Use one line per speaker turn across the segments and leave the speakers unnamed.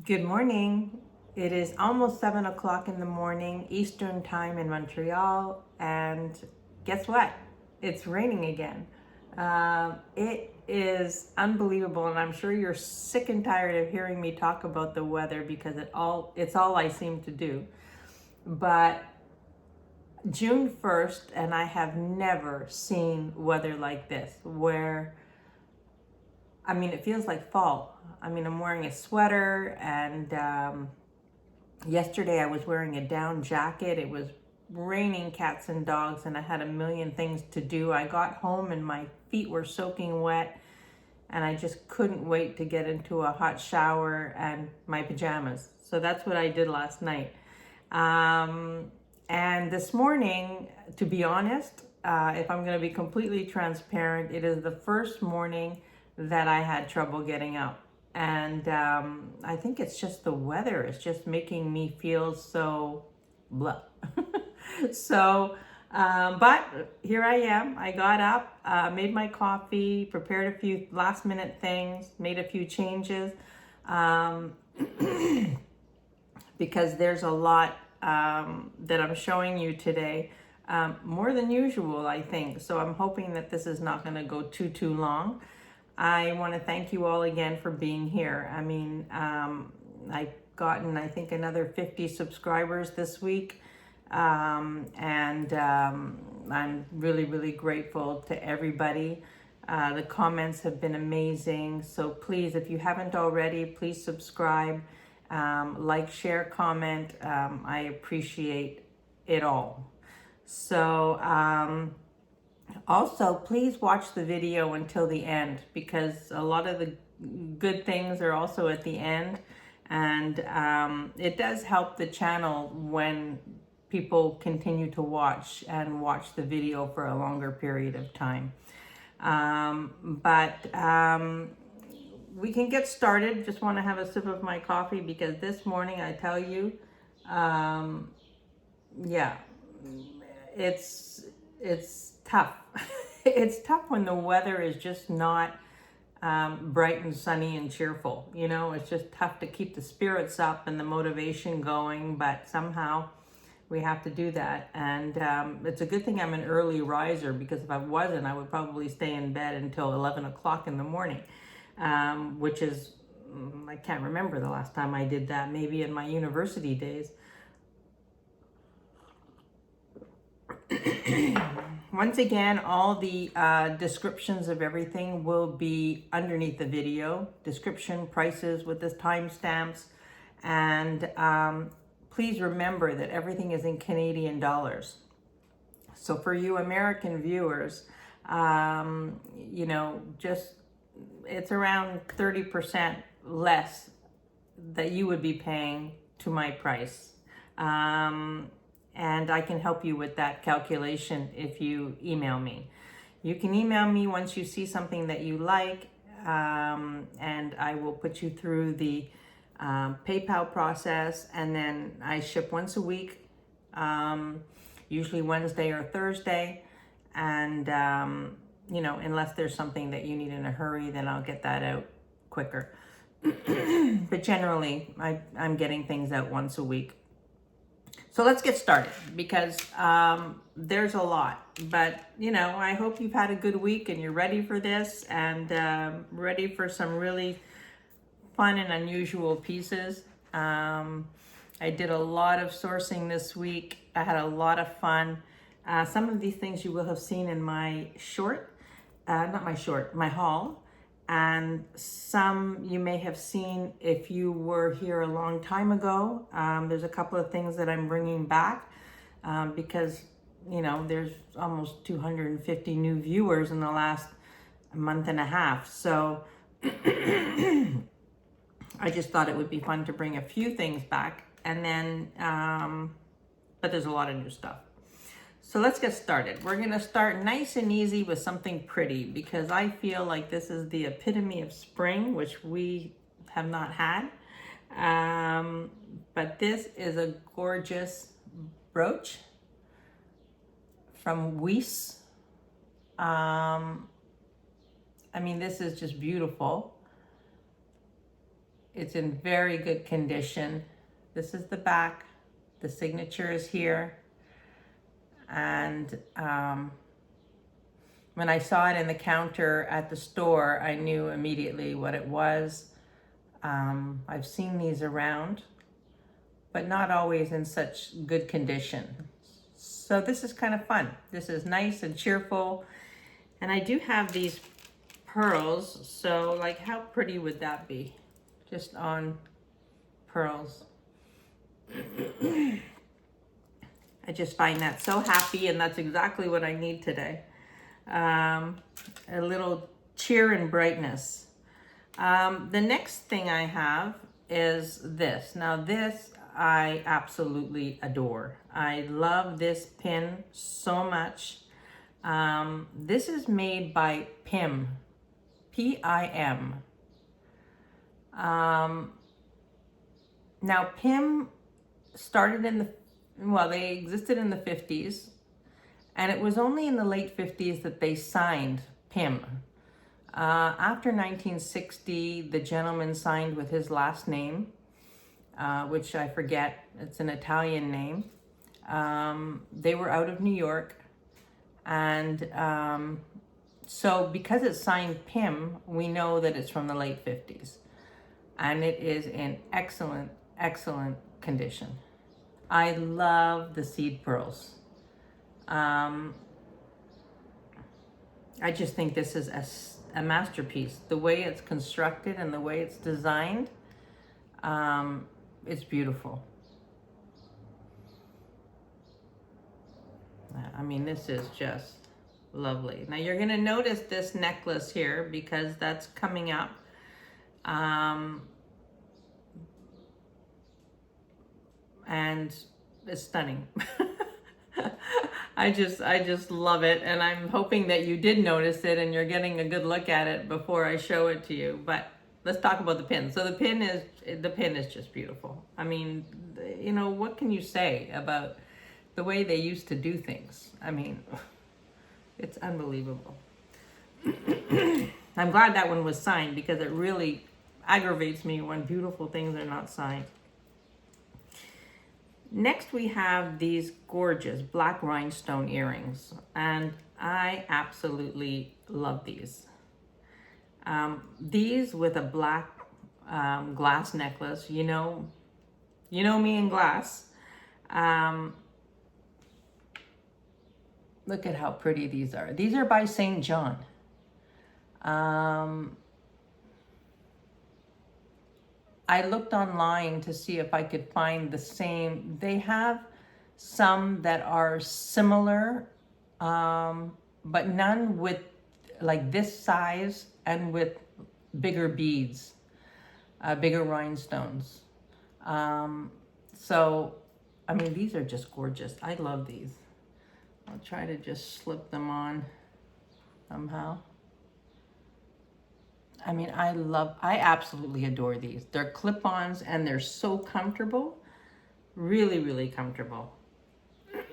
Good morning. It is almost 7 o'clock in the morning, Eastern time in Montreal, and guess what? It's raining again. It is unbelievable, and I'm sure you're sick and tired of hearing me talk about the weather because it's all I seem to do. But June 1st, and I have never seen weather like this, where it feels like fall. I'm wearing a sweater, and yesterday I was wearing a down jacket. It was raining cats and dogs, and I had a million things to do. I got home and my feet were soaking wet, and I just couldn't wait to get into a hot shower and my pajamas. So that's what I did last night. And this morning, to be honest, if I'm going to be completely transparent, it is the first morning that I had trouble getting up. And I think it's just the weather. It's just making me feel so blah. But here I am. I got up, made my coffee, prepared a few last minute things, made a few changes, because there's a lot that I'm showing you today, more than usual, I think. So I'm hoping that this is not going to go too long. I want to thank you all again for being here. I've gotten, I think, another 50 subscribers this week. I'm really grateful to everybody. The comments have been amazing. So please, if you haven't already, please subscribe, like, share, comment. I appreciate it all. So, also, please watch the video until the end, because a lot of the good things are also at the end, and it does help the channel when people continue to watch the video for a longer period of time. We can get started. Just want to have a sip of my coffee because this morning, I tell you, it's tough. It's tough when the weather is just not bright and sunny and cheerful. You know, it's just tough to keep the spirits up and the motivation going, but somehow we have to do that. And it's a good thing I'm an early riser, because if I wasn't, I would probably stay in bed until 11 o'clock in the morning, which is, I can't remember the last time I did that, maybe in my university days. Once again, all the descriptions of everything will be underneath the video. Description, prices with the timestamps, and please remember that everything is in Canadian dollars. So for you American viewers, it's around 30% less that you would be paying to my price. And I can help you with that calculation if you email me. You can email me once you see something that you like, and I will put you through the PayPal process, and then I ship once a week, usually Wednesday or Thursday, and unless there's something that you need in a hurry, then I'll get that out quicker. But generally, I'm getting things out once a week. So let's get started, because there's a lot, but I hope you've had a good week and you're ready for this, and ready for some really fun and unusual pieces. I did a lot of sourcing this week. I had a lot of fun. Some of these things you will have seen in my my haul. And some you may have seen if you were here a long time ago. There's a couple of things that I'm bringing back, because there's almost 250 new viewers in the last month and a half. So I just thought it would be fun to bring a few things back, and then but there's a lot of new stuff. So let's get started. We're going to start nice and easy with something pretty, because I feel like this is the epitome of spring, which we have not had. But this is a gorgeous brooch from Weiss. This is just beautiful. It's in very good condition. This is the back. The signature is here. And when I saw it in the counter at the store, I knew immediately what it was. I've seen these around, but not always in such good condition. So this is kind of fun. This is nice and cheerful. And I do have these pearls. So like, how pretty would that be? Just on pearls. I just find that so happy, and that's exactly what I need today. A little cheer and brightness. The next thing I have is this. Now this I absolutely adore. I love this pin so much. This is made by PIM, P-I-M. Now PIM started in the, well, they existed in the 50s, and it was only in the late 50s that they signed PIM. After 1960, the gentleman signed with his last name, which I forget, it's an Italian name. They were out of New York, and so because it's signed PIM, we know that it's from the late 50s, and it is in excellent, excellent condition. I love the seed pearls. I just think this is a masterpiece. The way it's constructed and the way it's designed, it's beautiful. I mean, this is just lovely. Now you're gonna notice this necklace here because that's coming up. And it's stunning. I just love it, and I'm hoping that you did notice it and you're getting a good look at it before I show it to you. But let's talk about the pin. So the pin is just beautiful. I mean, you know, what can you say about the way they used to do things? I mean, it's unbelievable. I'm glad that one was signed because it really aggravates me when beautiful things are not signed. Next, we have these gorgeous black rhinestone earrings, and I absolutely love these. These with a black glass necklace, you know me in glass. Look at how pretty these are. These are by St. John. I looked online to see if I could find the same. They have some that are similar, but none with like this size and with bigger beads, bigger rhinestones. So, I mean, these are just gorgeous. I love these. I'll try to just slip them on somehow. I mean, I absolutely adore these. They're clip-ons and they're so comfortable. Really, really comfortable. All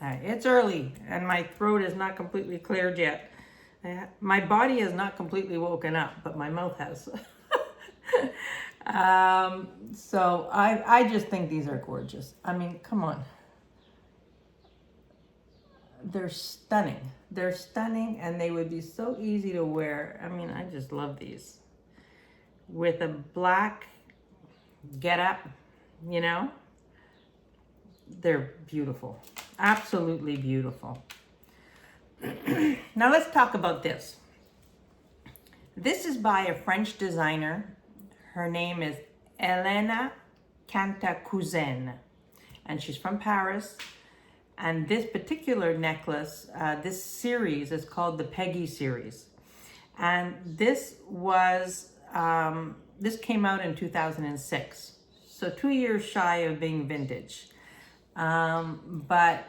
right, it's early and my throat is not completely cleared yet. My body has not completely woken up, but my mouth has. So I just think these are gorgeous. I mean, come on. They're stunning. They're stunning, and they would be so easy to wear. I mean, I just love these. With a black getup, you know? They're beautiful. Absolutely beautiful. Now let's talk about this. This is by a French designer. Her name is Elena Cantacuzene, and she's from Paris. And this particular necklace, this series is called the Peggy series. And this was, this came out in 2006. So 2 years shy of being vintage. But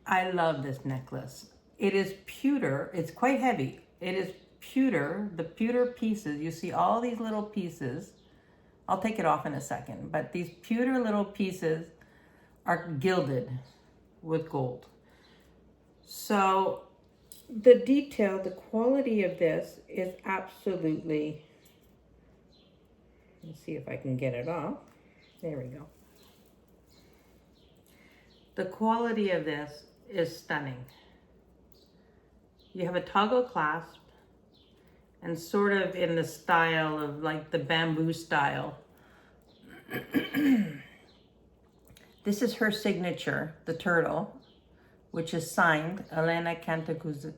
I love this necklace. It is pewter, it's quite heavy. It is pewter, the pewter pieces. You see all these little pieces. I'll take it off in a second, but these pewter little pieces are gilded with gold. So the detail, the quality of this is absolutely Let's see if I can get it off. There we go. The quality of this is stunning. You have a toggle clasp and sort of in the style of like the bamboo style. This is her signature, the turtle, which is signed Elena Cantacuzene.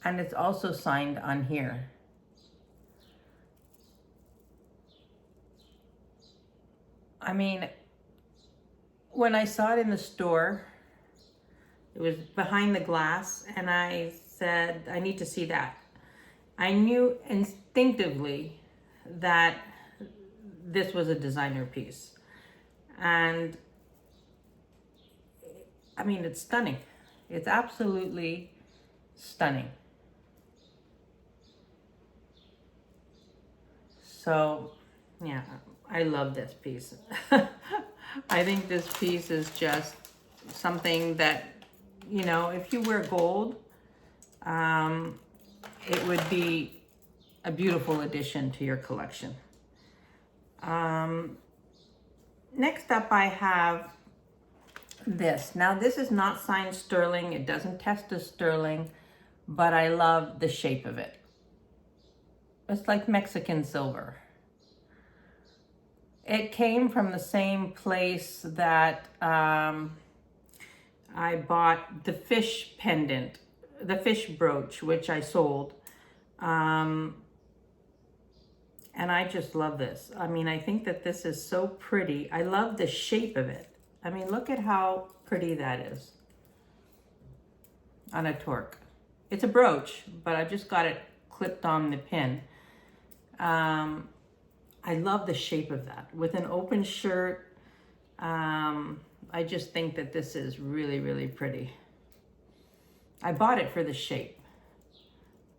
And it's also signed on here. I mean, when I saw it in the store, it was behind the glass, and I said, I need to see that. I knew instinctively that this was a designer piece. And I mean, it's stunning. It's absolutely stunning. So, yeah, I love this piece. I think this piece is just something that, you know, if you wear gold, it would be a beautiful addition to your collection. Next up I have this. Now this is not signed sterling. It doesn't test as sterling, but I love the shape of it. It's like Mexican silver. It came from the same place that I bought the fish pendant, the fish brooch, which I sold. And I just love this. I mean, I think that this is so pretty. I love the shape of it. I mean, look at how pretty that is on a torque. It's a brooch, but I just got it clipped on the pin. I love the shape of that. With an open shirt, I just think that this is really, really pretty. I bought it for the shape.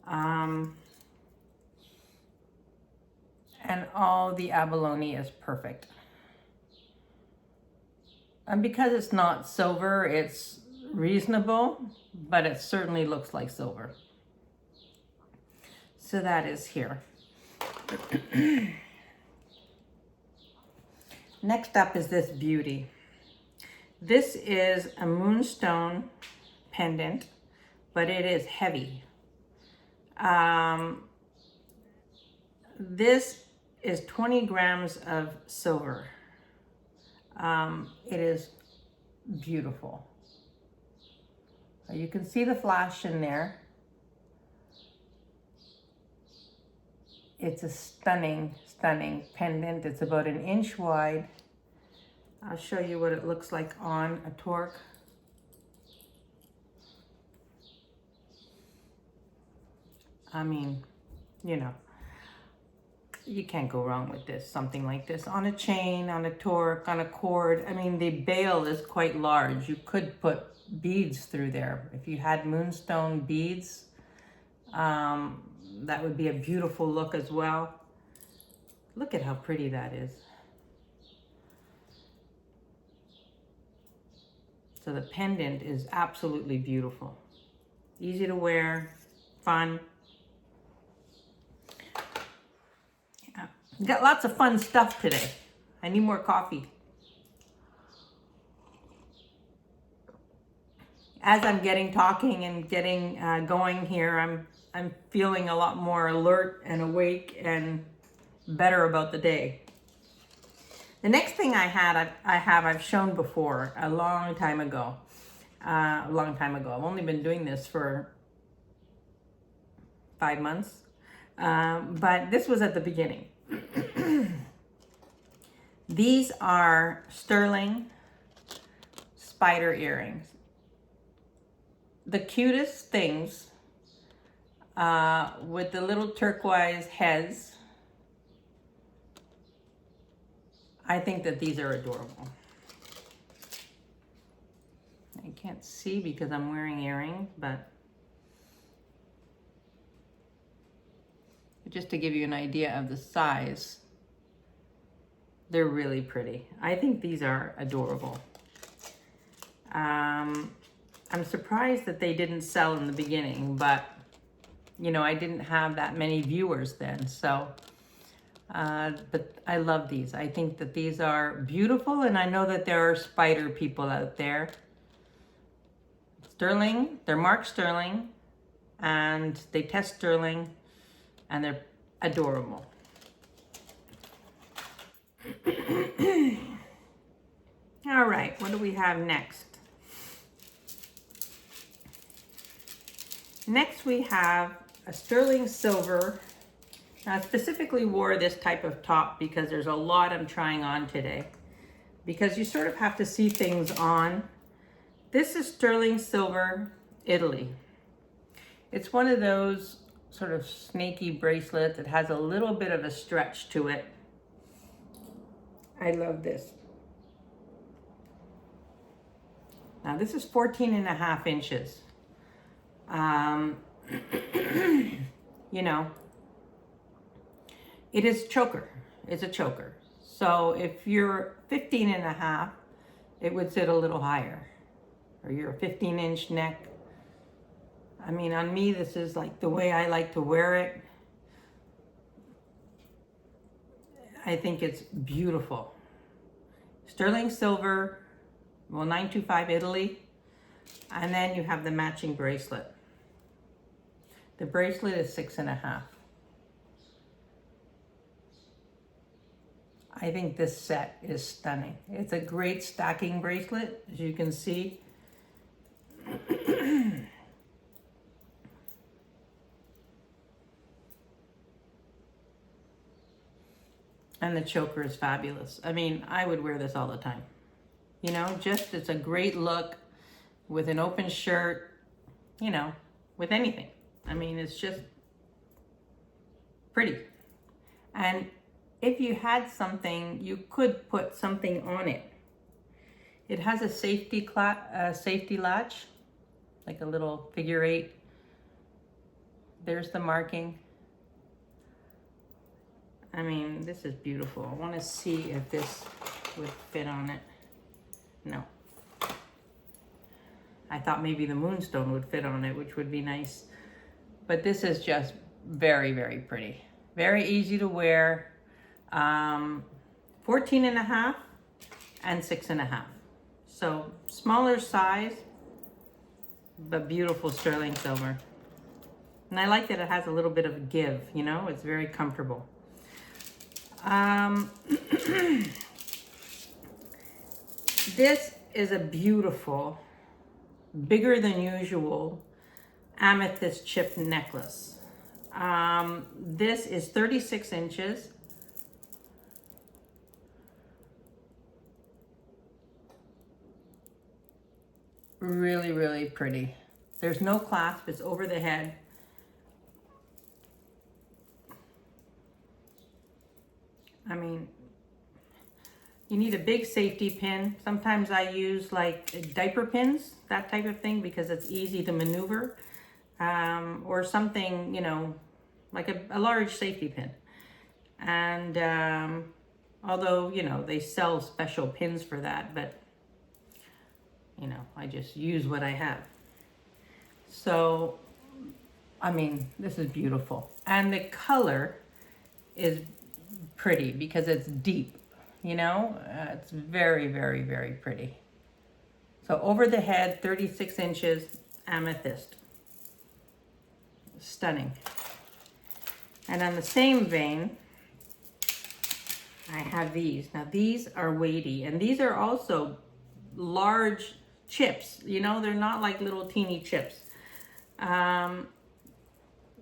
And all the abalone is perfect. And because it's not silver, it's reasonable, but it certainly looks like silver. So that is here. Next up is this beauty. This is a moonstone pendant, but it is heavy. This is 20 grams of silver. It is beautiful. You can see the flash in there. It's a stunning, stunning pendant. It's about 1 inch wide. I'll show you what it looks like on a torque. I mean, you know, you can't go wrong with this, something like this. On a chain, on a torque, on a cord. I mean, the bail is quite large. You could put beads through there. If you had moonstone beads, that would be a beautiful look as well. Look at how pretty that is. So the pendant is absolutely beautiful. Easy to wear, fun. Yeah. Got lots of fun stuff today. I need more coffee. As I'm talking and getting going here, I'm feeling a lot more alert and awake and better about the day. The next thing I've shown before a long time ago. I've only been doing this for 5 months, but this was at the beginning. These are sterling spider earrings. The cutest things with the little turquoise heads. I think that these are adorable. I can't see because I'm wearing earrings, but just to give you an idea of the size, they're really pretty. I think these are adorable. I'm surprised that they didn't sell in the beginning, but you know, I didn't have that many viewers then. So, but I love these. I think that these are beautiful, and I know that there are spider people out there. Sterling, they're marked sterling, and they test sterling, and they're adorable. All right, what do we have next? Next we have a sterling silver. Now, I specifically wore this type of top because there's a lot I'm trying on today, because you sort of have to see things on. This is sterling silver, Italy. It's one of those sort of snaky bracelets. It has a little bit of a stretch to it. I love this. Now this is 14.5 inches. You know, it is choker. It's a choker. So if you're 15.5, it would sit a little higher. Or you're a 15-inch neck. I mean, on me, this is like the way I like to wear it. I think it's beautiful. Sterling silver, well, 925 Italy. And then you have the matching bracelet. The bracelet is 6.5. I think this set is stunning. It's a great stacking bracelet, as you can see. And the choker is fabulous. I mean, I would wear this all the time. You know, just, it's a great look with an open shirt, you know, with anything. I mean, it's just pretty. And if you had something, you could put something on it. It has a safety latch, like a little figure 8. There's the marking. I mean, this is beautiful. I want to see if this would fit on it. No. I thought maybe the Moonstone would fit on it, which would be nice. But this is just very, very pretty. Very easy to wear. 14.5 and 6.5. So smaller size, but beautiful sterling silver. And I like that it has a little bit of a give, you know, it's very comfortable. This is a beautiful, bigger than usual amethyst chip necklace. This is 36 inches. Really, really pretty. There's no clasp, it's over the head. I mean, you need a big safety pin. Sometimes I use like diaper pins, that type of thing, because it's easy to maneuver. Or something, you know, like a large safety pin. And although, you know, they sell special pins for that, but, you know, I just use what I have. So, I mean, this is beautiful. And the color is pretty because it's deep, you know, it's very, very, very pretty. So over the head, 36 inches, amethyst. Stunning. And on the same vein, I have these. Now these are weighty, and these are also large chips, you know, they're not like little teeny chips.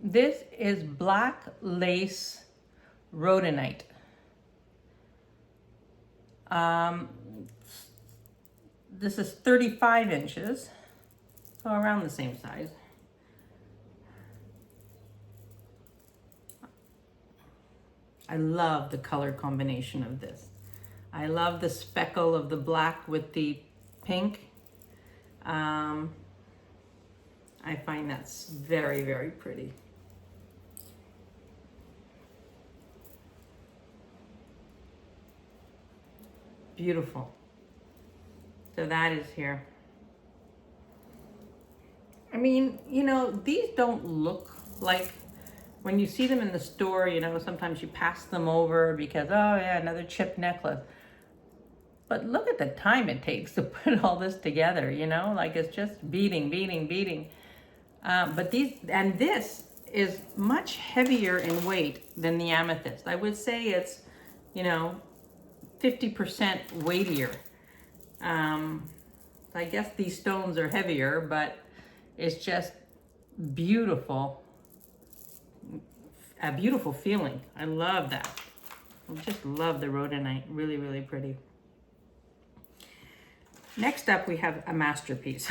This is black lace rhodonite. This is 35 inches, so around the same size. I love the color combination of this. I love the speckle of the black with the pink. I find that's very, very pretty. Beautiful. So that is here. I mean, you know, these don't look Like when you see them in the store, you know, sometimes you pass them over because, oh yeah, another chip necklace. But look at the time it takes to put all this together, you know, like it's just beating. But this is much heavier in weight than the amethyst. I would say it's, you know, 50% weightier. I guess these stones are heavier, but it's just beautiful. A beautiful feeling. I love that. I just love the rhodonite. Really, really pretty. Next up, we have a masterpiece.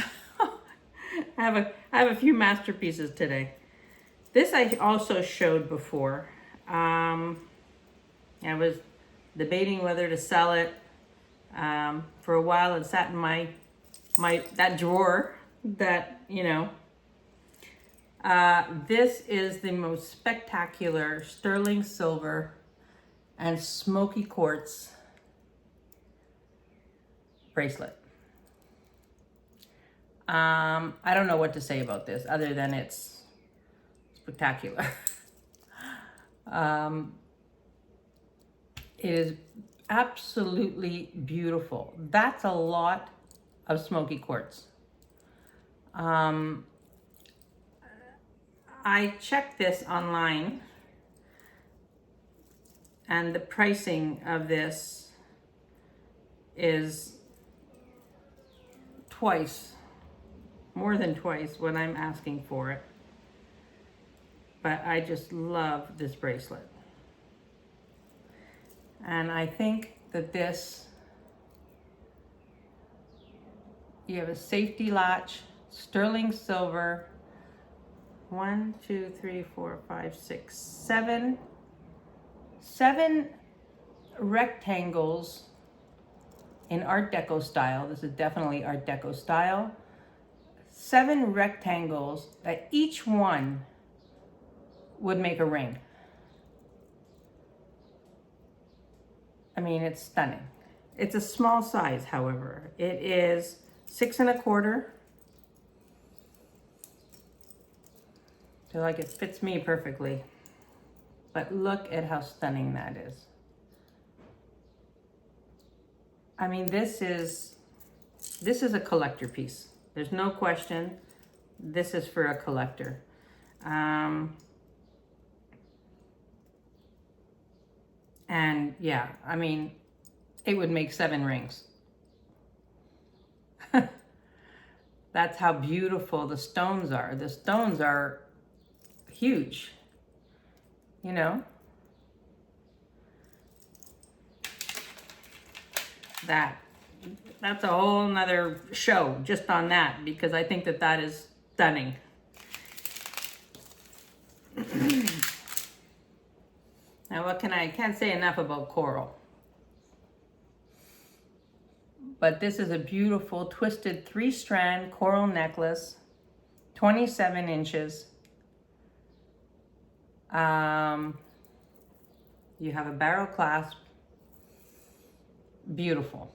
I have a few masterpieces today. This I also showed before. I was debating whether to sell it. For a while, it sat in my that drawer that, you know. This is the most spectacular sterling silver and smoky quartz bracelet. I don't know what to say about this other than it's spectacular. It is absolutely beautiful. That's a lot of smoky quartz. I checked this online, and the pricing of this is more than twice what I'm asking for it. But I just love this bracelet. And I think that you have a safety latch, sterling silver, 1, 2, 3, 4, 5, 6, 7 rectangles in Art Deco style. This is definitely Art Deco style. 7 rectangles that each one would make a ring. I mean, it's stunning. It's a small size, however. It is 6 1/4. So like it fits me perfectly. But look at how stunning that is. I mean, this is a collector piece. There's no question. This is for a collector. And yeah, I mean, it would make 7 rings. That's how beautiful the stones are. The stones are huge, you know? That's a whole nother show just on that, because I think that is stunning. Now I can't say enough about coral. But this is a beautiful twisted 3-strand coral necklace, 27 inches. You have a barrel clasp. Beautiful.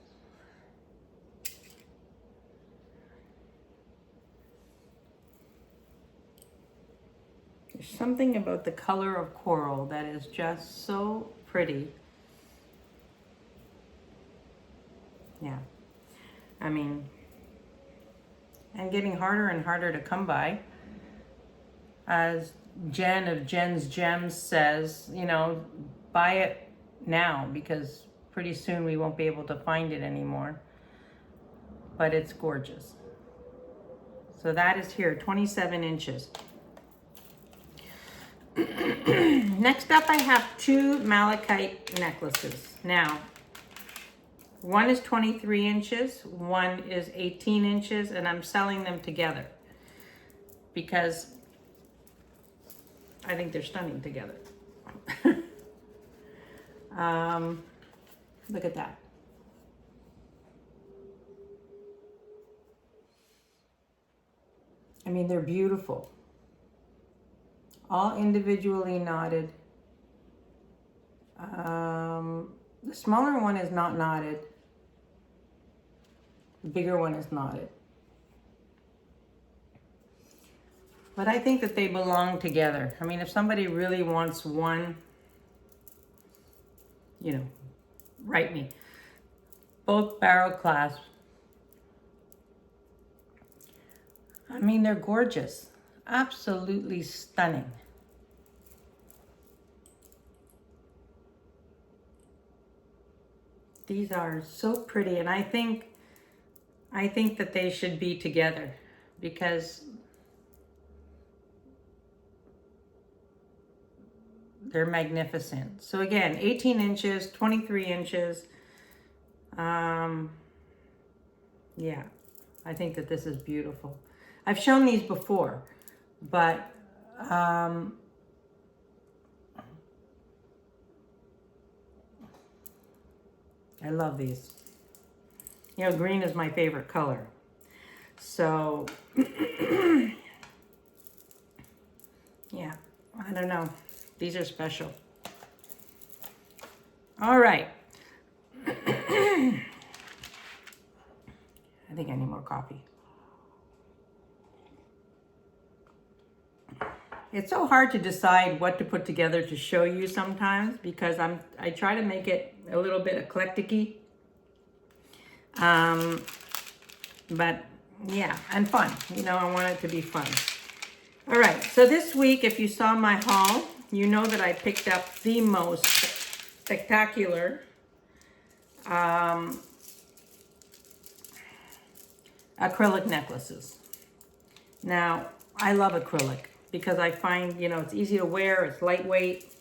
There's something about the color of coral that is just so pretty. Yeah. I mean, and getting harder and harder to come by. As Jen of Jen's Gems says, you know, buy it now because pretty soon we won't be able to find it anymore. But it's gorgeous. So that is here, 27 inches. Next up, I have 2 malachite necklaces. Now, one is 23 inches, one is 18 inches, and I'm selling them together because I think they're stunning together. Look at that. I mean, they're beautiful. All individually knotted. The smaller one is not knotted. The bigger one is knotted. But I think that they belong together. I mean, if somebody really wants one, you know, write me. Both barrel clasps. I mean, they're gorgeous. Absolutely stunning. These are so pretty, and I think that they should be together because they're magnificent. So again, 18 inches, 23 inches. Yeah, I think that this is beautiful. I've shown these before, but I love these. You know, green is my favorite color. So, yeah, I don't know. These are special. All right. I think I need more coffee. It's so hard to decide what to put together to show you sometimes because I try to make it a little bit eclectic-y. But yeah, and fun. You know, I want it to be fun. All right, so this week, if you saw my haul, you know that I picked up the most spectacular acrylic necklaces. Now, I love acrylic because I find, you know, it's easy to wear, it's lightweight.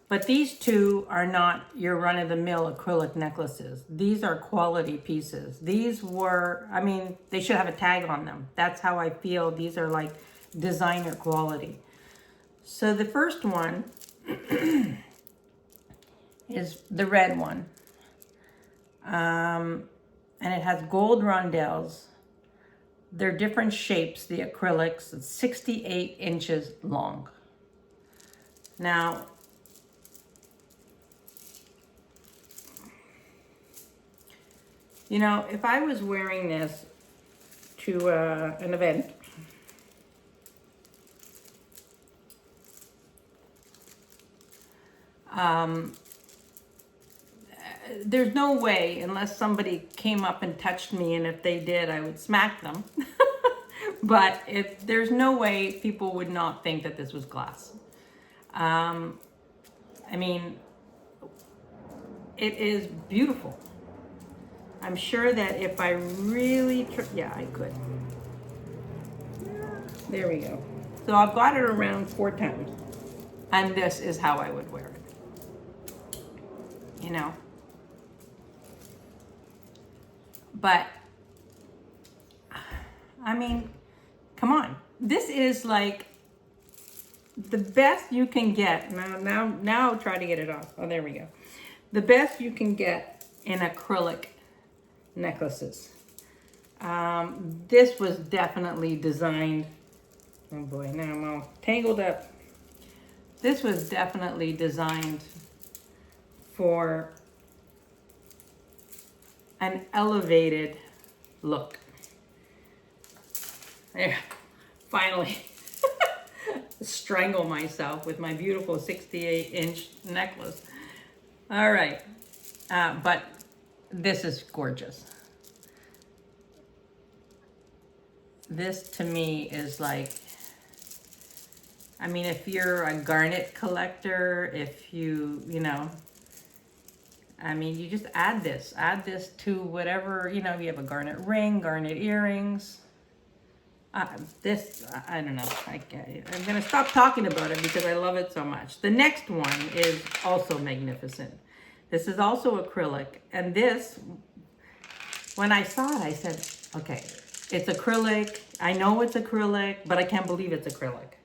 But these two are not your run-of-the-mill acrylic necklaces. These are quality pieces. These were, I mean, they should have a tag on them. That's how I feel. These are like designer quality. So the first one is the red one. And it has gold rondelles. They're different shapes, the acrylics. It's 68 inches long. Now, you know, if I was wearing this to an event, there's no way, unless somebody came up and touched me, and if they did, I would smack them. But there's no way people would not think that this was glass. I mean, it is beautiful. I'm sure that if I really, yeah, I could. There we go. So I've got it around 4 times. And this is how I would wear it. You know? But, I mean, come on. This is like the best you can get. Now try to get it off. Oh, there we go. The best you can get in acrylic necklaces. This was definitely designed, oh boy, now I'm all tangled up. This was definitely designed for an elevated look. There, finally. Strangle myself with my beautiful 68-inch necklace. All right, but this is gorgeous. This to me is like, I mean, if you're a garnet collector, if you know, I mean, you just add this to whatever, you know, you have a garnet ring, garnet earrings. This, I don't know, I'm gonna stop talking about it because I love it so much. The next one is also magnificent. This is also acrylic, and this, when I saw it, I said, okay, it's acrylic. I know it's acrylic, but I can't believe it's acrylic.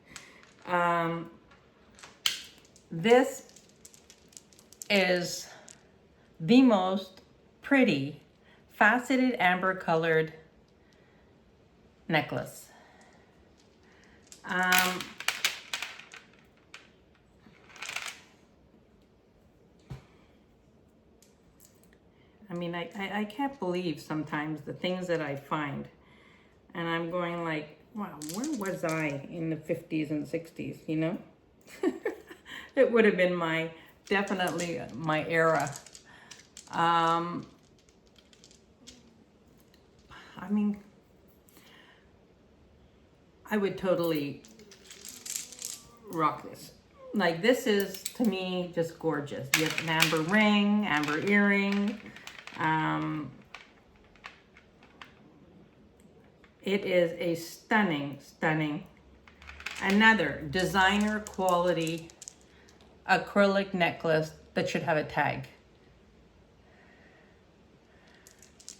This is the most pretty faceted amber colored necklace. I mean, I can't believe sometimes the things that I find, and I'm going like, wow, where was I in the 50s and 60s, you know? It would have been definitely my era. I mean, I would totally rock this. Like, this is, to me, just gorgeous. You have an amber ring, amber earring. It is a stunning, stunning, another designer quality acrylic necklace that should have a tag.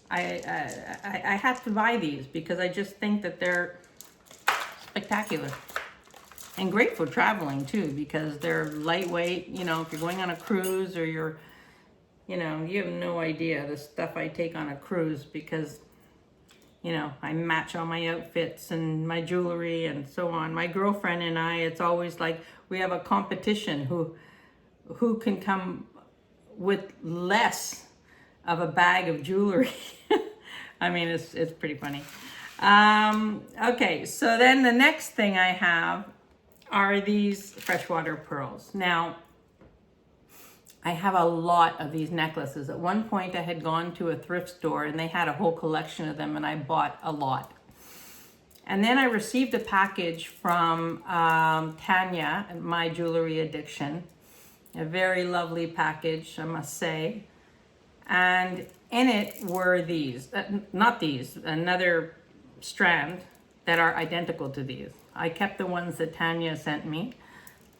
I have to buy these because I just think that they're spectacular. And great for traveling too, because they're lightweight. You know, if you're going on a cruise or you're, you know, you have no idea the stuff I take on a cruise because, you know, I match all my outfits and my jewelry and so on. My girlfriend and I, it's always like we have a competition who can come with less of a bag of jewelry. I mean, it's pretty funny. Okay, so then the next thing I have are these freshwater pearls. Now, I have a lot of these necklaces. At one point I had gone to a thrift store and they had a whole collection of them and I bought a lot. And then I received a package from Tanya, My Jewelry Addiction. A very lovely package, I must say. And in it were these, not these, another strand that are identical to these. I kept the ones that Tanya sent me,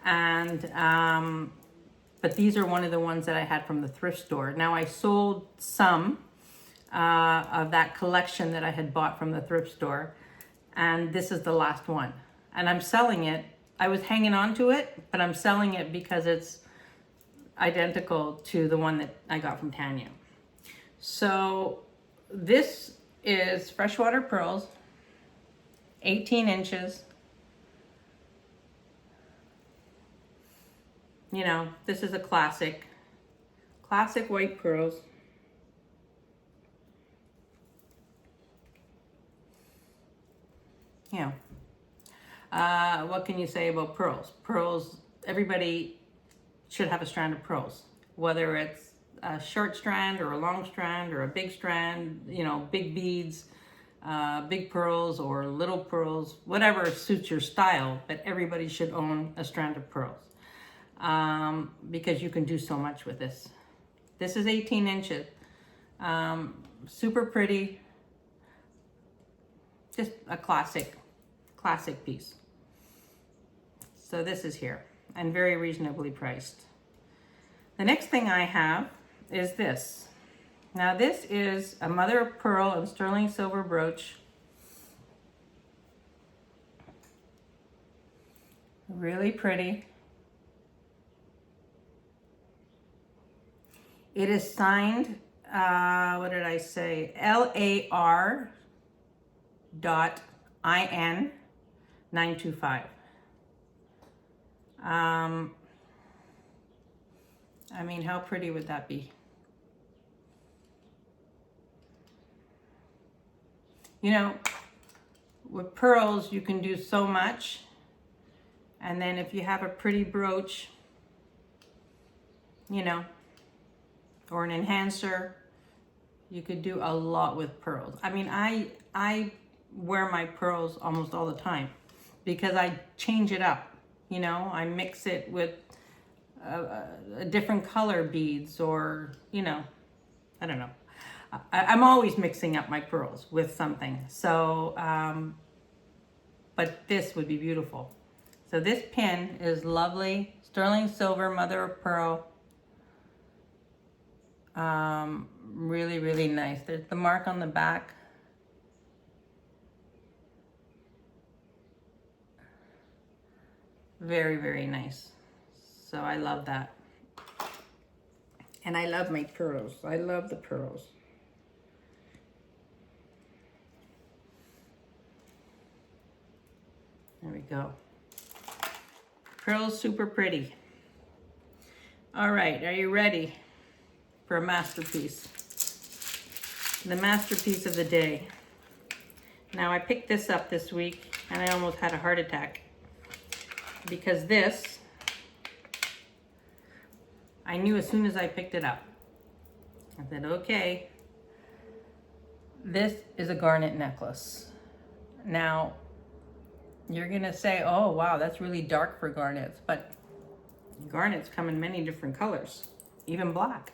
and but these are one of the ones that I had from the thrift store. Now I sold some of that collection that I had bought from the thrift store, and this is the last one. And I'm selling it. I was hanging on to it, but I'm selling it because it's identical to the one that I got from Tanya. So this is freshwater pearls, 18 inches. You know, this is a classic white pearls. You know, what can you say about pearls? Pearls, everybody should have a strand of pearls, whether it's a short strand or a long strand or a big strand, you know, big beads, big pearls or little pearls, whatever suits your style, but everybody should own a strand of pearls. Because you can do so much with this. This is 18 inches. Super pretty. Just a classic piece. So this is here and very reasonably priced. The next thing I have is this. Now this is a mother of pearl and sterling silver brooch. Really pretty. It is signed, what did I say? LAR.IN925. I mean, how pretty would that be? You know, with pearls, you can do so much. And then if you have a pretty brooch, you know, or an enhancer, you could do a lot with pearls. I mean, I wear my pearls almost all the time because I change it up. You know, I mix it with a different color beads, or, you know, I don't know. I'm always mixing up my pearls with something. So, but this would be beautiful. So this pin is lovely. Sterling silver, mother of pearl. Really, really nice. There's the mark on the back. Very, very nice. So I love that. And I love my pearls. I love the pearls. There we go. Pearls, super pretty. All right, are you ready for a masterpiece? The masterpiece of the day. Now I picked this up this week And I almost had a heart attack because this, I knew as soon as I picked it up. I said, okay, this is a garnet necklace. Now, you're gonna say, oh wow, that's really dark for garnets, but garnets come in many different colors, even black.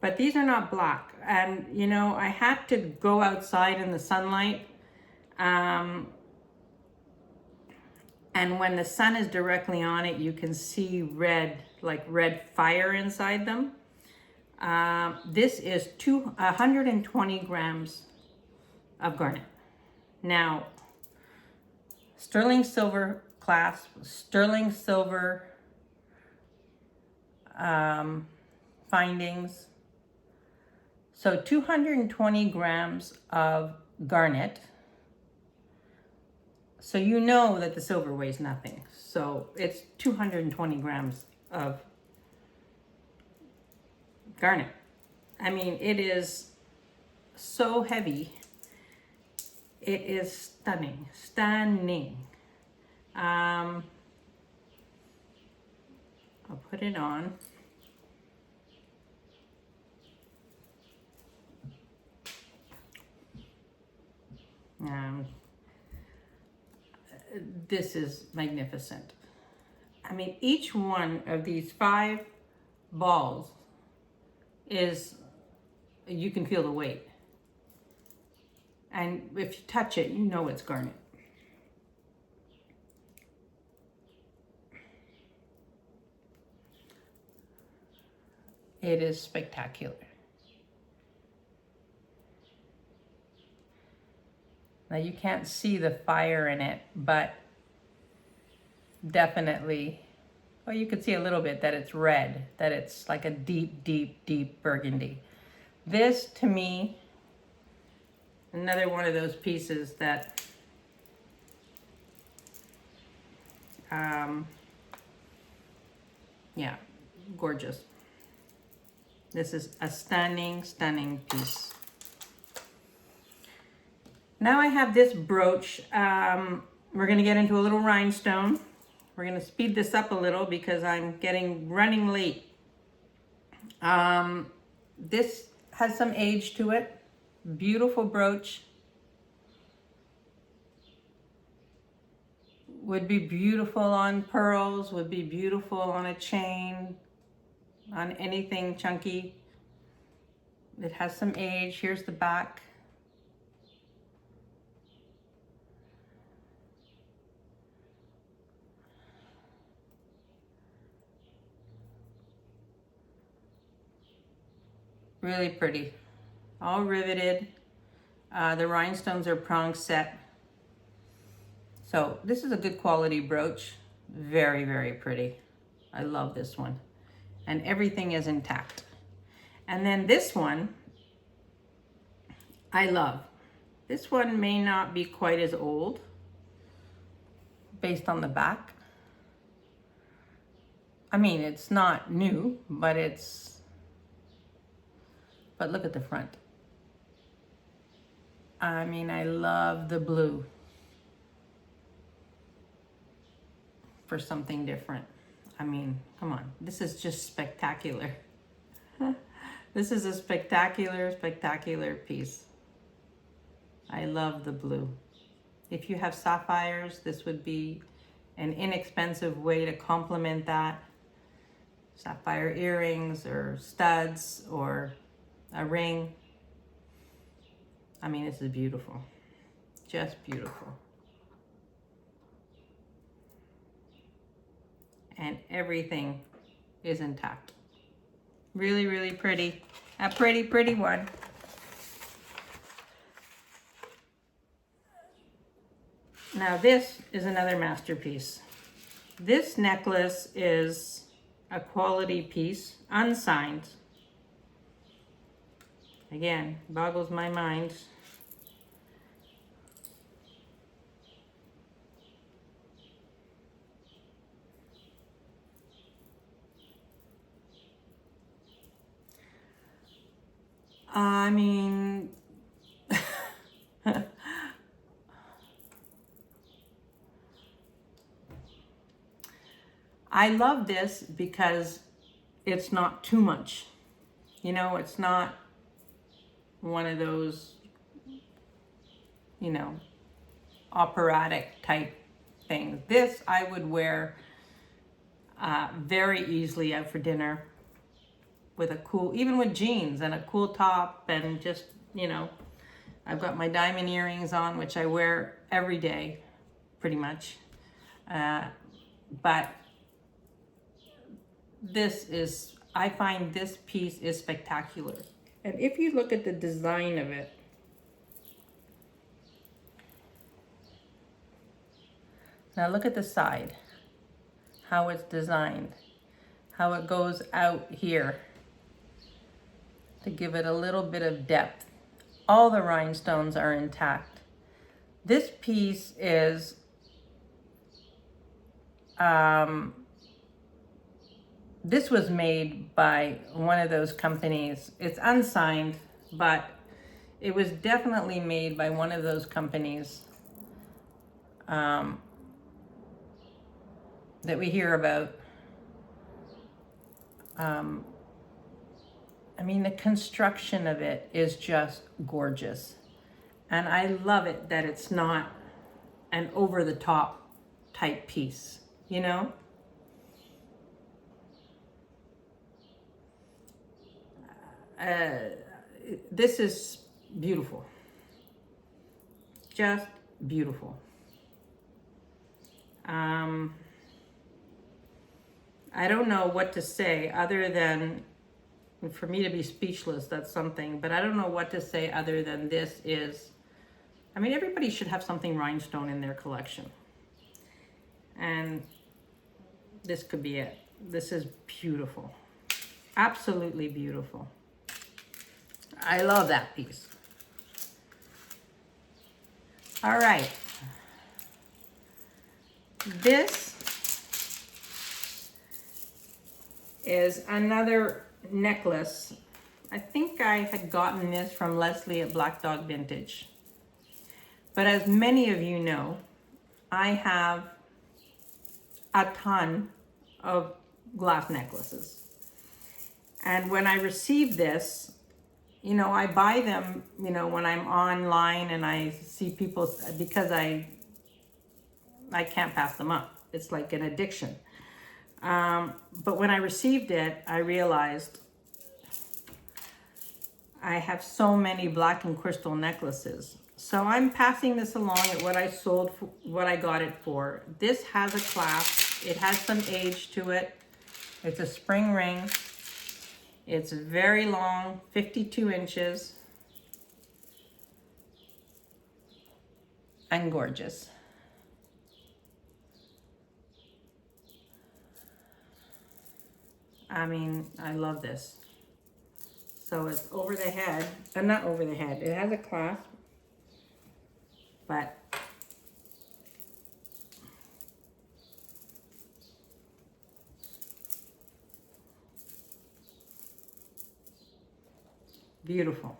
But these are not black. And you know, I had to go outside in the sunlight. And when the sun is directly on it, you can see red, like red fire inside them. This is 120 grams of garnet. Now, sterling silver clasp, sterling silver findings. So 220 grams of garnet. So you know that the silver weighs nothing. So it's 220 grams of garnet. I mean, it is so heavy. It is stunning, stunning. I'll put it on. This is magnificent. I mean, each one of these 5 balls is, you can feel the weight. And if you touch it, you know it's garnet. It is spectacular. Now you can't see the fire in it, but definitely, well, you could see a little bit that it's red, that it's like a deep, deep, deep burgundy. This, to me, another one of those pieces that yeah, gorgeous. This is a stunning, stunning piece. Now I have this brooch. We're gonna get into a little rhinestone. We're gonna speed this up a little because I'm running late. This has some age to it. Beautiful brooch. Would be beautiful on pearls, would be beautiful on a chain, on anything chunky. It has some age. Here's the back. Really pretty, all riveted. The rhinestones are prong set. So this is a good quality brooch. Very, very pretty. I love this one. And everything is intact. And then this one, I love. This one may not be quite as old based on the back. I mean, it's not new, but look at the front. I mean, I love the blue for something different. I mean, come on, this is just spectacular. This is a spectacular, spectacular piece. I love the blue. If you have sapphires, this would be an inexpensive way to complement that. Sapphire earrings or studs or a ring. I mean, this is beautiful. Just beautiful. And everything is intact. Really, really pretty. A pretty, pretty one. Now this is another masterpiece. This necklace is a quality piece, unsigned. Again, boggles my mind. I mean, I love this because it's not too much. You know, it's not one of those, you know, operatic type things. This I would wear very easily out for dinner with a cool, even with jeans and a cool top, and just, you know, I've got my diamond earrings on, which I wear every day, pretty much. But this is, I find this piece is spectacular. And if you look at the design of it, now look at the side, how it's designed, how it goes out here to give it a little bit of depth. All the rhinestones are intact. This piece is this was made by one of those companies. It's unsigned, but it was definitely made by one of those companies that we hear about. I mean, the construction of it is just gorgeous. And I love it that it's not an over-the-top type piece, you know? This is beautiful. Just beautiful. I don't know what to say other than, for me to be speechless, that's something, but I don't know what to say other than this is, I mean, everybody should have something rhinestone in their collection. And this could be it. This is beautiful. Absolutely beautiful. I love that piece. All right. This is another necklace. I think I had gotten this from Leslie at Black Dog Vintage. But as many of you know, I have a ton of glass necklaces. And when I receive this, you know, I buy them, you know, when I'm online and I see people, because I can't pass them up. It's like an addiction. But when I received it, I realized I have so many black and crystal necklaces. So I'm passing this along at what I sold, what I got it for. This has a clasp. It has some age to it. It's a spring ring. It's very long, 52 inches. And gorgeous. I mean, I love this. So it's over the head, not over the head. It has a clasp, but beautiful.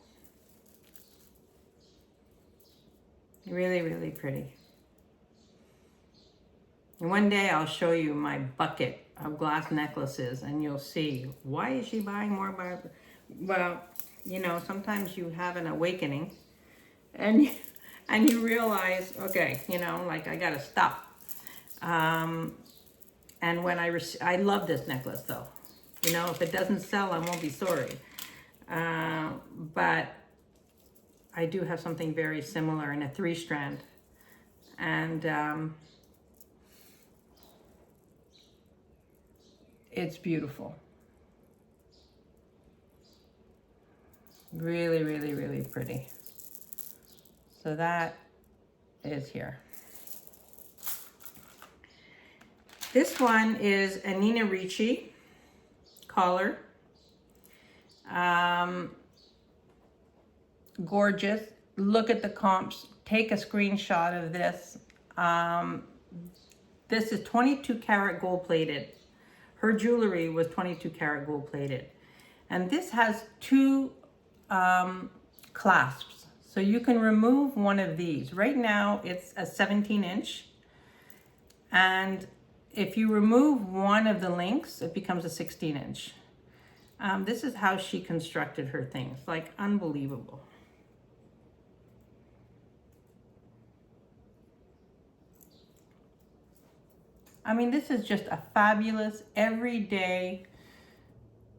Really, really pretty. And one day I'll show you my bucket of glass necklaces and you'll see, why is she buying more? Well, you know, sometimes you have an awakening and you realize, okay, you know, like I gotta stop. And when I love this necklace though. You know, if it doesn't sell, I won't be sorry. But I do have something very similar in a 3-strand. And it's beautiful. Really, really, really pretty. So that is here. This one is a Nina Ricci collar. Gorgeous. Look at the comps. Take a screenshot of this. This is 22 karat gold plated. Her jewelry was 22 karat gold plated. And this has 2 clasps. So you can remove one of these. Right now it's a 17 inch and if you remove one of the links, it becomes a 16-inch. This is how she constructed her things, like unbelievable. I mean, this is just a fabulous everyday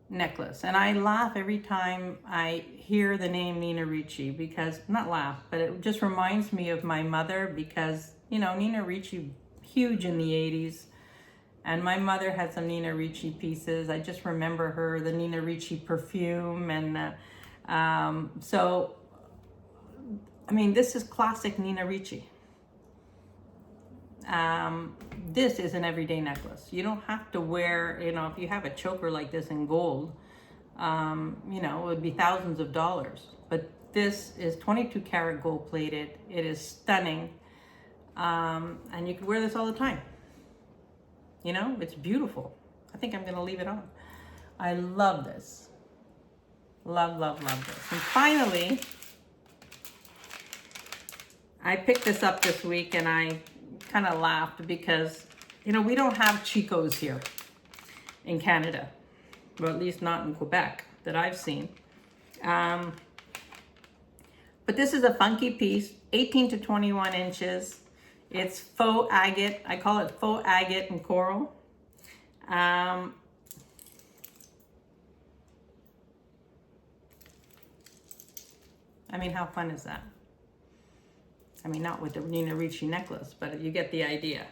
necklace. And I laugh every time I hear the name Nina Ricci, because, not laugh, but it just reminds me of my mother, because, you know, Nina Ricci, huge in the 80s. And my mother had some Nina Ricci pieces. I just remember her, the Nina Ricci perfume. And so, I mean, this is classic Nina Ricci. This is an everyday necklace. You don't have to wear, you know, if you have a choker like this in gold, you know, it would be thousands of dollars. But this is 22 karat gold plated. It is stunning. And you could wear this all the time. You know, it's beautiful. I think I'm going to leave it on. I love this. Love, love, love this. And finally, I picked this up this week and I kind of laughed because, you know, we don't have CHICOs here in Canada, or at least not in Quebec that I've seen. But this is a funky piece, 18 to 21 inches. It's faux agate. I call it faux agate and coral. I mean, how fun is that? I mean, not with the Nina Ricci necklace, but you get the idea.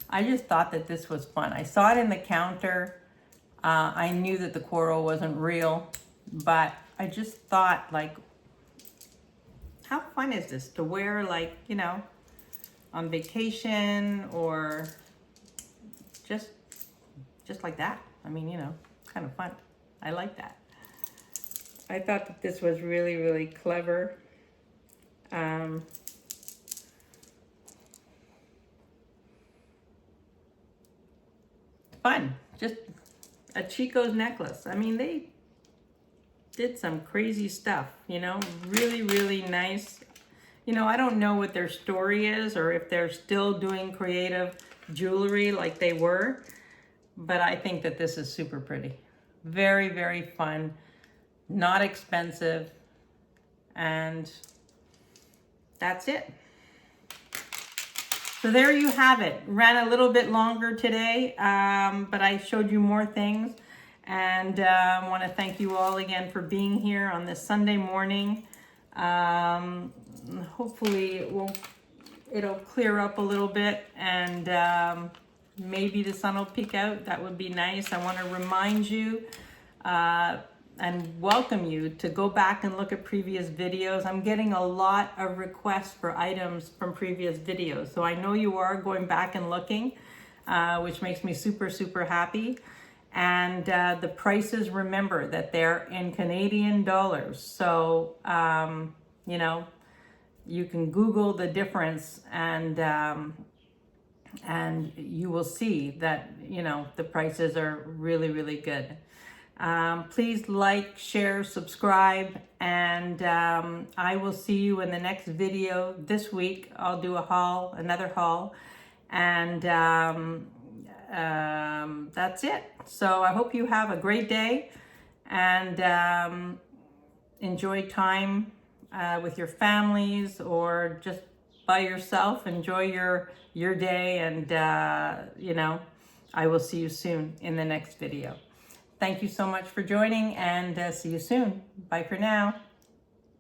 I just thought that this was fun. I saw it in the counter. I knew that the coral wasn't real, but I just thought, like, how fun is this to wear, like, you know, on vacation, or just like that. I mean, you know, kind of fun. I like that. I thought that this was really, really clever. Fun. Just a CHICOs necklace. I mean, they did some crazy stuff, you know, really, really nice. You know, I don't know what their story is, or if they're still doing creative jewelry like they were, but I think that this is super pretty. Very, very fun, not expensive, and that's it. So there you have it. Ran a little bit longer today, but I showed you more things, and I want to thank you all again for being here on this Sunday morning. Hopefully it'll clear up a little bit, and maybe the sun will peek out. That would be nice. I want to remind you and welcome you to go back and look at previous videos. I'm getting a lot of requests for items from previous videos, so I know you are going back and looking, which makes me super, super happy. And the prices, remember that they're in Canadian dollars, so you know, you can Google the difference, and you will see that, you know, the prices are really, really good. Please like, share, subscribe, and I will see you in the next video this week. I'll do a haul, another haul, and that's it. So I hope you have a great day, and enjoy time with your families, or just by yourself. Enjoy your day, and you know, I will see you soon in the next video. Thank you so much for joining, and see you soon. Bye for now.